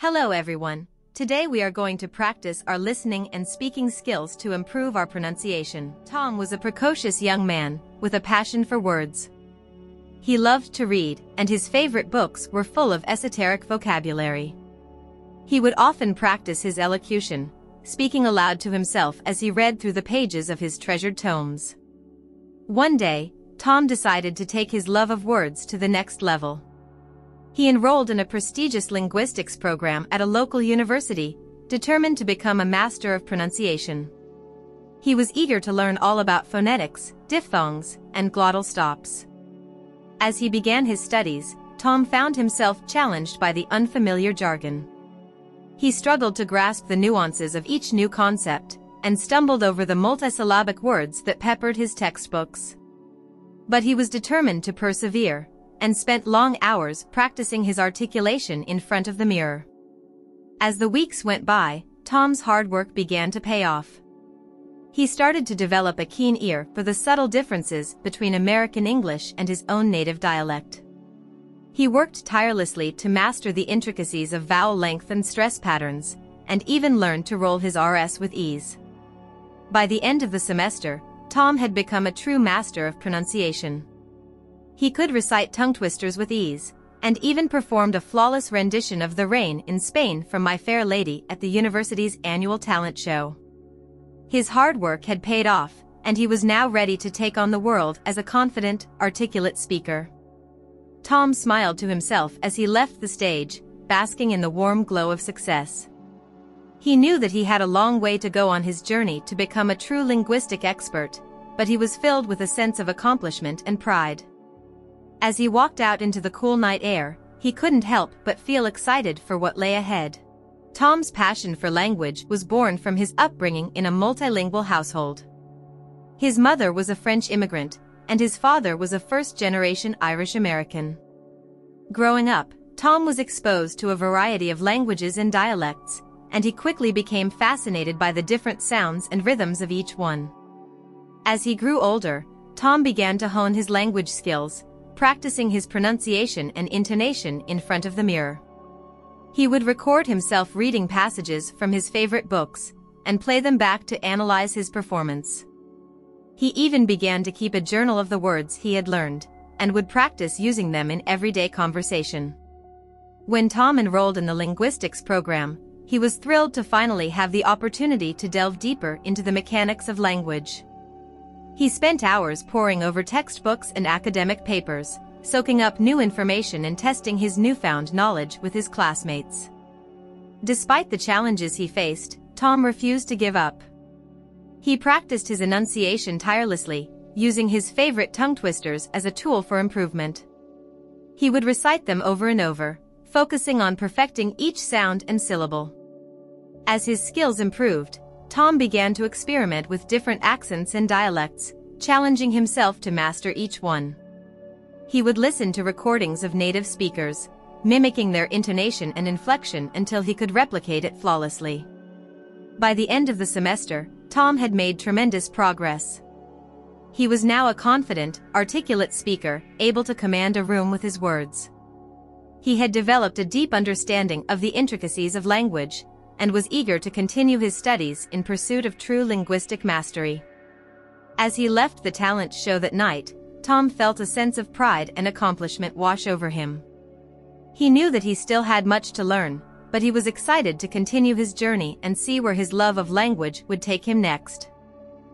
Hello everyone. Today we are going to practice our listening and speaking skills to improve our pronunciation. Tom was a precocious young man with a passion for words. He loved to read, and his favorite books were full of esoteric vocabulary. He would often practice his elocution, speaking aloud to himself as he read through the pages of his treasured tomes. One day, Tom decided to take his love of words to the next level. He enrolled in a prestigious linguistics program at a local university, determined to become a master of pronunciation. He was eager to learn all about phonetics, diphthongs, and glottal stops. As he began his studies, Tom found himself challenged by the unfamiliar jargon. He struggled to grasp the nuances of each new concept, and stumbled over the multisyllabic words that peppered his textbooks. But he was determined to persevere, and spent long hours practicing his articulation in front of the mirror. As the weeks went by, Tom's hard work began to pay off. He started to develop a keen ear for the subtle differences between American English and his own native dialect. He worked tirelessly to master the intricacies of vowel length and stress patterns, and even learned to roll his Rs with ease. By the end of the semester, Tom had become a true master of pronunciation. He could recite tongue twisters with ease, and even performed a flawless rendition of The Rain in Spain from My Fair Lady at the university's annual talent show. His hard work had paid off, and he was now ready to take on the world as a confident, articulate speaker. Tom smiled to himself as he left the stage, basking in the warm glow of success. He knew that he had a long way to go on his journey to become a true linguistic expert, but he was filled with a sense of accomplishment and pride. As he walked out into the cool night air, he couldn't help but feel excited for what lay ahead. Tom's passion for language was born from his upbringing in a multilingual household. His mother was a French immigrant, and his father was a first-generation Irish American. Growing up, Tom was exposed to a variety of languages and dialects, and he quickly became fascinated by the different sounds and rhythms of each one. As he grew older, Tom began to hone his language skills, practicing his pronunciation and intonation in front of the mirror. He would record himself reading passages from his favorite books, and play them back to analyze his performance. He even began to keep a journal of the words he had learned, and would practice using them in everyday conversation. When Tom enrolled in the linguistics program, he was thrilled to finally have the opportunity to delve deeper into the mechanics of language. He spent hours poring over textbooks and academic papers, soaking up new information and testing his newfound knowledge with his classmates. Despite the challenges he faced, Tom refused to give up. He practiced his enunciation tirelessly, using his favorite tongue twisters as a tool for improvement. He would recite them over and over, focusing on perfecting each sound and syllable. As his skills improved, Tom began to experiment with different accents and dialects, challenging himself to master each one. He would listen to recordings of native speakers, mimicking their intonation and inflection until he could replicate it flawlessly. By the end of the semester, Tom had made tremendous progress. He was now a confident, articulate speaker, able to command a room with his words. He had developed a deep understanding of the intricacies of language, and was eager to continue his studies in pursuit of true linguistic mastery. As he left the talent show that night, Tom felt a sense of pride and accomplishment wash over him. He knew that he still had much to learn, but he was excited to continue his journey and see where his love of language would take him next.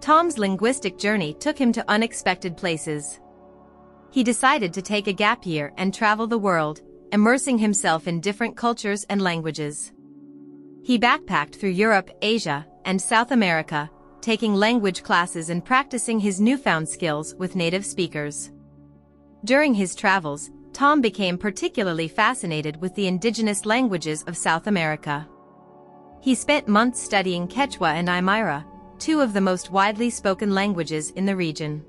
Tom's linguistic journey took him to unexpected places. He decided to take a gap year and travel the world, immersing himself in different cultures and languages. He backpacked through Europe, Asia, and South America, taking language classes and practicing his newfound skills with native speakers. During his travels, Tom became particularly fascinated with the indigenous languages of South America. He spent months studying Quechua and Aymara, two of the most widely spoken languages in the region.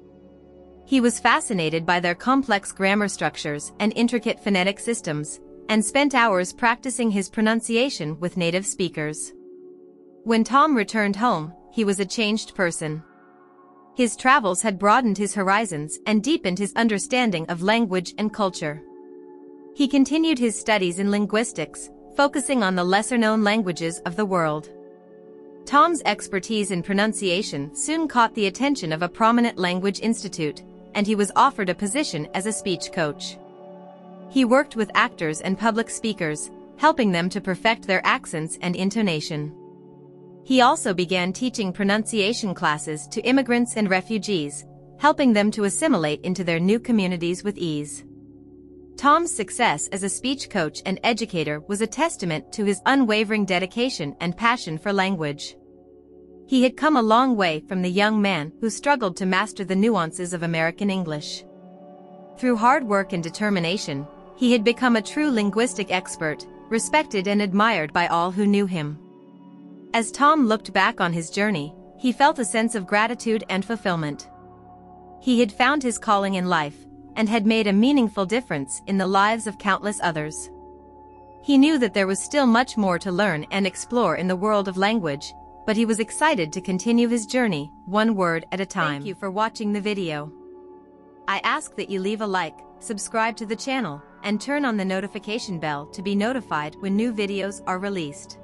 He was fascinated by their complex grammar structures and intricate phonetic systems, and spent hours practicing his pronunciation with native speakers. When Tom returned home, he was a changed person. His travels had broadened his horizons and deepened his understanding of language and culture. He continued his studies in linguistics, focusing on the lesser-known languages of the world. Tom's expertise in pronunciation soon caught the attention of a prominent language institute, and he was offered a position as a speech coach. He worked with actors and public speakers, helping them to perfect their accents and intonation. He also began teaching pronunciation classes to immigrants and refugees, helping them to assimilate into their new communities with ease. Tom's success as a speech coach and educator was a testament to his unwavering dedication and passion for language. He had come a long way from the young man who struggled to master the nuances of American English. Through hard work and determination, he had become a true linguistic expert, respected and admired by all who knew him. As Tom looked back on his journey, he felt a sense of gratitude and fulfillment. He had found his calling in life, and had made a meaningful difference in the lives of countless others. He knew that there was still much more to learn and explore in the world of language, but he was excited to continue his journey, one word at a time. Thank you for watching the video. I ask that you leave a like, subscribe to the channel, and turn on the notification bell to be notified when new videos are released.